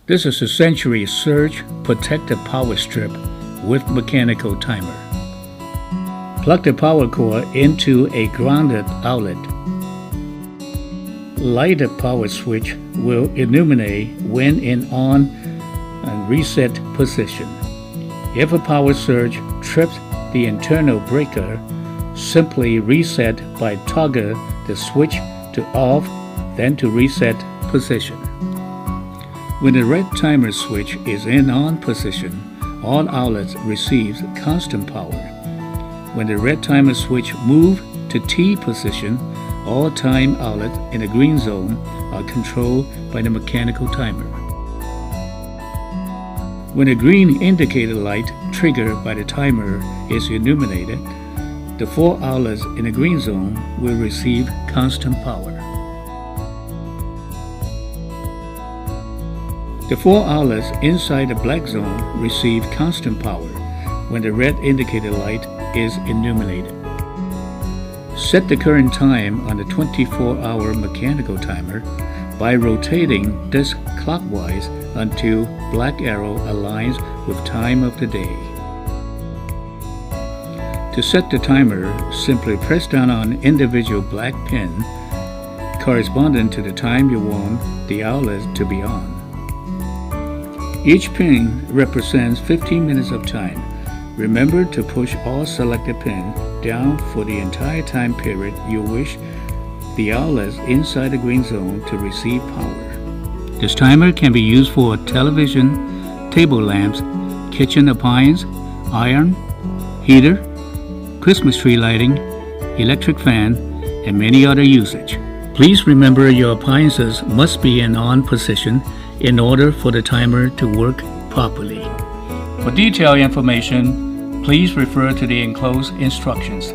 This is a Century Surge protective power strip with mechanical timer. Plug the power cord into a grounded outlet. Light the power switch will illuminate when in on and reset position. If a power surge trips the internal breaker, simply reset by toggle the switch to off, then to reset position. When the red timer switch is in on position, all outlets receive constant power. When the red timer switch moves to T position, all time outlets in the green zone are controlled by the mechanical timer. When the green indicator light triggered by the timer is illuminated, the 4 outlets in the green zone will receive constant power. The 4 outlets inside the black zone receive constant power when the red indicator light is illuminated. Set the current time on the 24-hour mechanical timer by rotating this clockwise until black arrow aligns with time of the day. To set the timer, simply press down on individual black pin corresponding to the time you want the outlet to be on. Each pin represents 15 minutes of time. Remember to push all selected pins down for the entire time period you wish the outlets inside the green zone to receive power. This timer can be used for television, table lamps, kitchen appliance, iron, heater, Christmas tree lighting, electric fan, and many other usage. Please remember your appliances must be in on position in order for the timer to work properly. For detailed information, please refer to the enclosed instructions.